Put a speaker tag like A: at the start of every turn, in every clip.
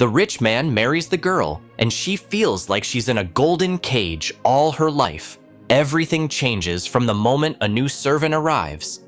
A: The rich man marries the girl, and she feels like she's in a golden cage all her life. Everything changes from the moment a new servant arrives.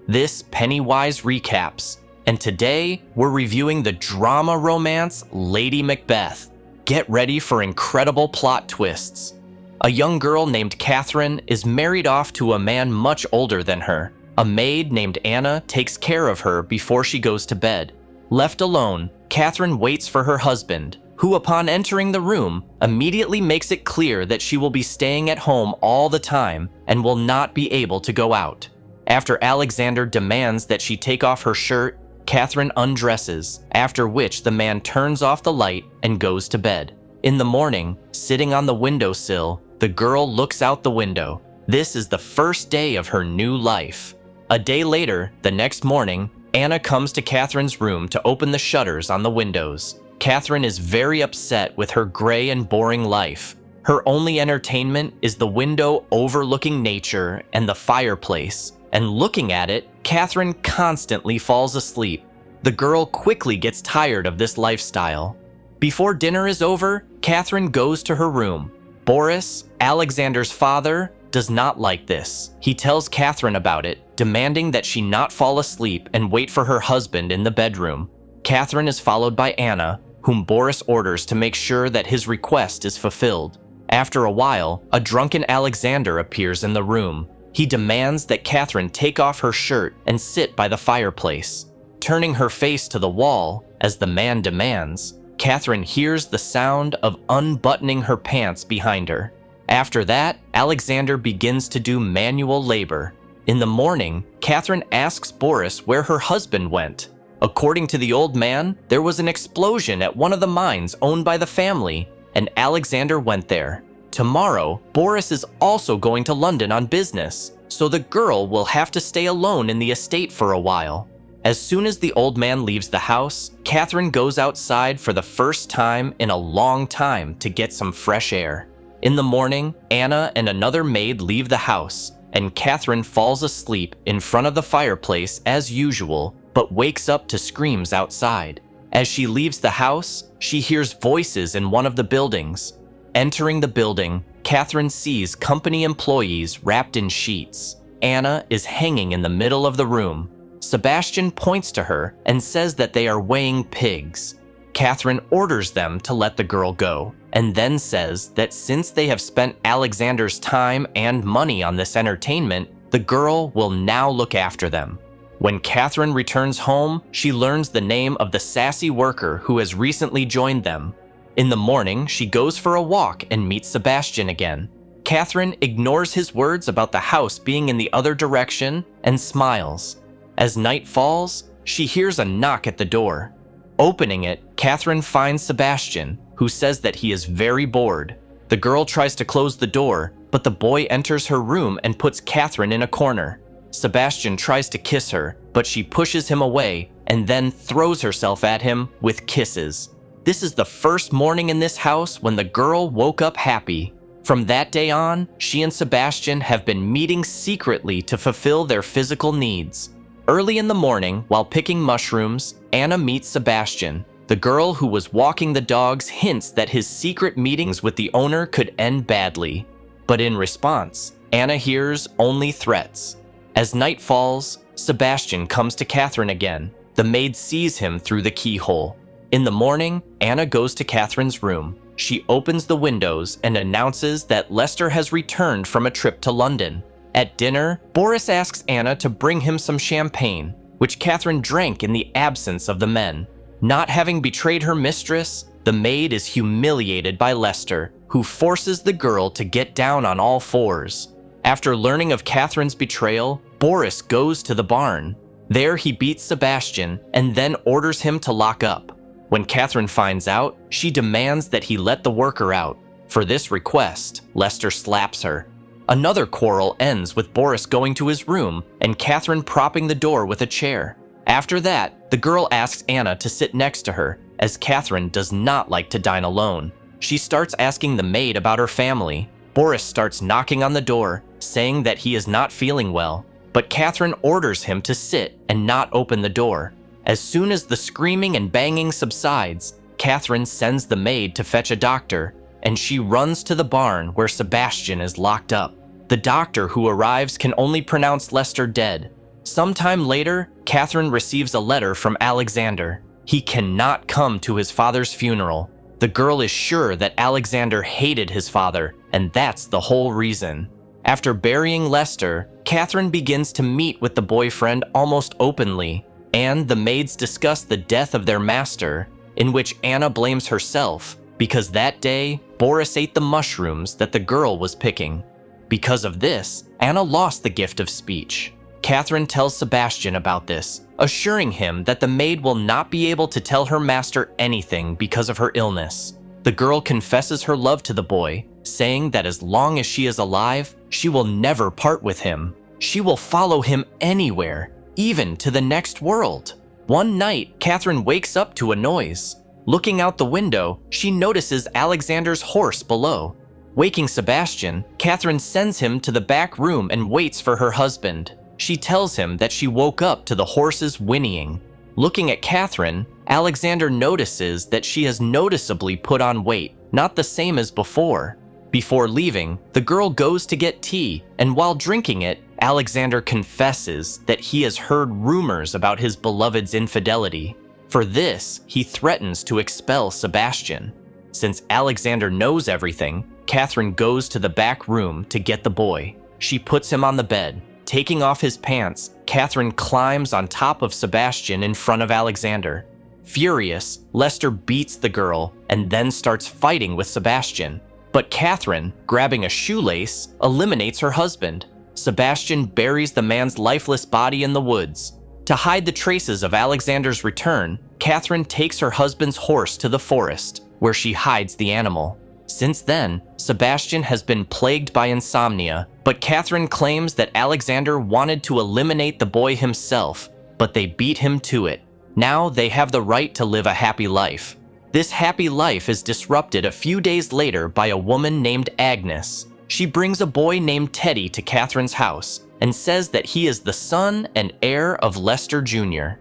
A: This Pennywise recaps, and today we're reviewing the drama romance Lady Macbeth. Get ready for incredible plot twists. A young girl named Catherine is married off to a man much older than her. A maid named Anna takes care of her before she goes to bed. Left alone, Catherine waits for her husband, who upon entering the room immediately makes it clear that she will be staying at home all the time and will not be able to go out. After Alexander demands that she take off her shirt, Catherine undresses, after which the man turns off the light and goes to bed. In the morning, sitting on the windowsill, the girl looks out the window. This is the first day of her new life. A day later, the next morning, Anna comes to Catherine's room to open the shutters on the windows. Catherine is very upset with her gray and boring life. Her only entertainment is the window overlooking nature and the fireplace, and looking at it, Catherine constantly falls asleep. The girl quickly gets tired of this lifestyle. Before dinner is over, Catherine goes to her room. Boris, Alexander's father, does not like this. He tells Catherine about it, demanding that she not fall asleep and wait for her husband in the bedroom. Catherine is followed by Anna, whom Boris orders to make sure that his request is fulfilled. After a while, a drunken Alexander appears in the room. He demands that Catherine take off her shirt and sit by the fireplace. Turning her face to the wall, as the man demands, Catherine hears the sound of unbuttoning her pants behind her. After that, Alexander begins to do manual labor. In the morning, Catherine asks Boris where her husband went. According to the old man, there was an explosion at one of the mines owned by the family, and Alexander went there. Tomorrow, Boris is also going to London on business, so the girl will have to stay alone in the estate for a while. As soon as the old man leaves the house, Catherine goes outside for the first time in a long time to get some fresh air. In the morning, Anna and another maid leave the house, and Catherine falls asleep in front of the fireplace as usual, but wakes up to screams outside. As she leaves the house, she hears voices in one of the buildings. Entering the building, Catherine sees company employees wrapped in sheets. Anna is hanging in the middle of the room. Sebastian points to her and says that they are weighing pigs. Catherine orders them to let the girl go, and then says that since they have spent Alexander's time and money on this entertainment, the girl will now look after them. When Catherine returns home, she learns the name of the sassy worker who has recently joined them. In the morning, she goes for a walk and meets Sebastian again. Catherine ignores his words about the house being in the other direction and smiles. As night falls, she hears a knock at the door. Opening it, Catherine finds Sebastian, who says that he is very bored. The girl tries to close the door, but the boy enters her room and puts Catherine in a corner. Sebastian tries to kiss her, but she pushes him away and then throws herself at him with kisses. This is the first morning in this house when the girl woke up happy. From that day on, she and Sebastian have been meeting secretly to fulfill their physical needs. Early in the morning, while picking mushrooms, Anna meets Sebastian. The girl who was walking the dogs hints that his secret meetings with the owner could end badly. But in response, Anna hears only threats. As night falls, Sebastian comes to Catherine again. The maid sees him through the keyhole. In the morning, Anna goes to Catherine's room. She opens the windows and announces that Lester has returned from a trip to London. At dinner, Boris asks Anna to bring him some champagne, which Catherine drank in the absence of the men. Not having betrayed her mistress, the maid is humiliated by Lester, who forces the girl to get down on all fours. After learning of Catherine's betrayal, Boris goes to the barn. There he beats Sebastian and then orders him to lock up. When Catherine finds out, she demands that he let the worker out. For this request, Lester slaps her. Another quarrel ends with Boris going to his room and Catherine propping the door with a chair. After that, the girl asks Anna to sit next to her, as Catherine does not like to dine alone. She starts asking the maid about her family. Boris starts knocking on the door, saying that he is not feeling well, but Catherine orders him to sit and not open the door. As soon as the screaming and banging subsides, Catherine sends the maid to fetch a doctor, and she runs to the barn where Sebastian is locked up. The doctor who arrives can only pronounce Lester dead. Sometime later, Catherine receives a letter from Alexander. He cannot come to his father's funeral. The girl is sure that Alexander hated his father, and that's the whole reason. After burying Lester, Catherine begins to meet with the boyfriend almost openly, and the maids discuss the death of their master, in which Anna blames herself because that day Boris ate the mushrooms that the girl was picking. Because of this, Anna lost the gift of speech. Catherine tells Sebastian about this, assuring him that the maid will not be able to tell her master anything because of her illness. The girl confesses her love to the boy, saying that as long as she is alive, she will never part with him. She will follow him anywhere, even to the next world. One night, Catherine wakes up to a noise. Looking out the window, she notices Alexander's horse below. Waking Sebastian, Catherine sends him to the back room and waits for her husband. She tells him that she woke up to the horses whinnying. Looking at Catherine, Alexander notices that she has noticeably put on weight, not the same as before. Before leaving, the girl goes to get tea, and while drinking it, Alexander confesses that he has heard rumors about his beloved's infidelity. For this, he threatens to expel Sebastian. Since Alexander knows everything, Catherine goes to the back room to get the boy. She puts him on the bed. Taking off his pants, Catherine climbs on top of Sebastian in front of Alexander. Furious, Lester beats the girl and then starts fighting with Sebastian. But Catherine, grabbing a shoelace, eliminates her husband. Sebastian buries the man's lifeless body in the woods. To hide the traces of Alexander's return, Catherine takes her husband's horse to the forest, where she hides the animal. Since then, Sebastian has been plagued by insomnia, but Catherine claims that Alexander wanted to eliminate the boy himself, but they beat him to it. Now they have the right to live a happy life. This happy life is disrupted a few days later by a woman named Agnes. She brings a boy named Teddy to Catherine's house and says that he is the son and heir of Lester Jr.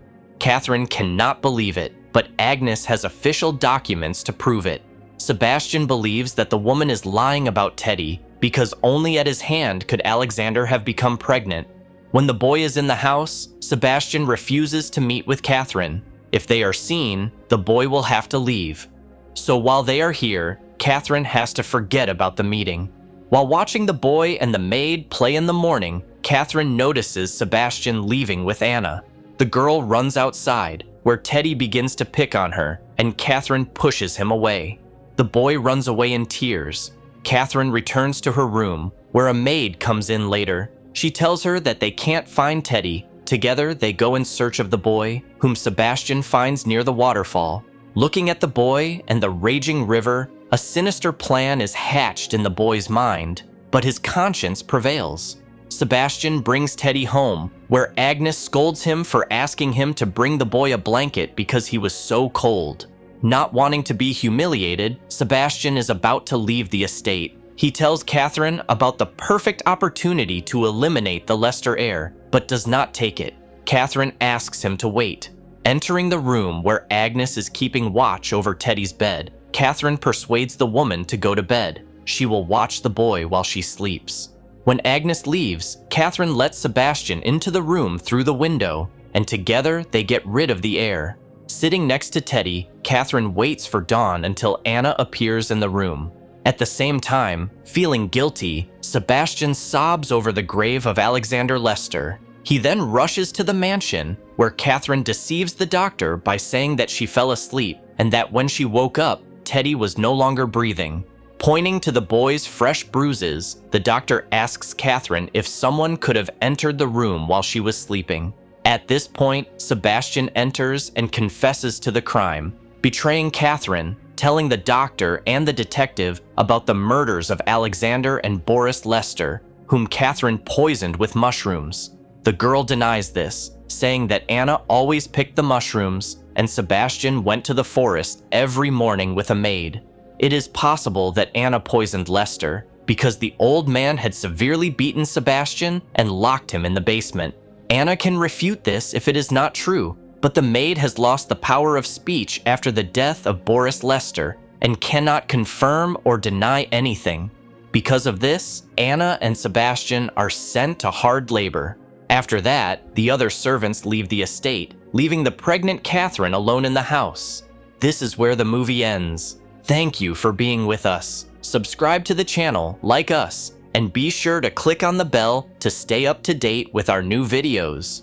A: Catherine cannot believe it, but Agnes has official documents to prove it. Sebastian believes that the woman is lying about Teddy because only at his hand could Alexander have become pregnant. When the boy is in the house, Sebastian refuses to meet with Catherine. If they are seen, the boy will have to leave. So while they are here, Catherine has to forget about the meeting. While watching the boy and the maid play in the morning, Catherine notices Sebastian leaving with Anna. The girl runs outside, where Teddy begins to pick on her, and Catherine pushes him away. The boy runs away in tears. Catherine returns to her room, where a maid comes in later. She tells her that they can't find Teddy. Together, they go in search of the boy, whom Sebastian finds near the waterfall. Looking at the boy and the raging river, a sinister plan is hatched in the boy's mind, but his conscience prevails. Sebastian brings Teddy home, where Agnes scolds him for asking him to bring the boy a blanket because he was so cold. Not wanting to be humiliated, Sebastian is about to leave the estate. He tells Catherine about the perfect opportunity to eliminate the Lester heir, but does not take it. Catherine asks him to wait. Entering the room where Agnes is keeping watch over Teddy's bed, Catherine persuades the woman to go to bed. She will watch the boy while she sleeps. When Agnes leaves, Catherine lets Sebastian into the room through the window, and together they get rid of the heir. Sitting next to Teddy, Catherine waits for dawn until Anna appears in the room. At the same time, feeling guilty, Sebastian sobs over the grave of Alexander Lester. He then rushes to the mansion, where Catherine deceives the doctor by saying that she fell asleep and that when she woke up, Teddy was no longer breathing. Pointing to the boy's fresh bruises, the doctor asks Catherine if someone could have entered the room while she was sleeping. At this point, Sebastian enters and confesses to the crime, betraying Catherine, telling the doctor and the detective about the murders of Alexander and Boris Lester, whom Catherine poisoned with mushrooms. The girl denies this, saying that Anna always picked the mushrooms and Sebastian went to the forest every morning with a maid. It is possible that Anna poisoned Lester because the old man had severely beaten Sebastian and locked him in the basement. Anna can refute this if it is not true, But the maid has lost the power of speech after the death of Boris Lester and cannot confirm or deny anything. Because of this, Anna and Sebastian are sent to hard labor. After that, the other servants leave the estate, leaving the pregnant Catherine alone in the house. This is where the movie ends. Thank you for being with us. Subscribe to the channel, like us, and be sure to click on the bell to stay up to date with our new videos.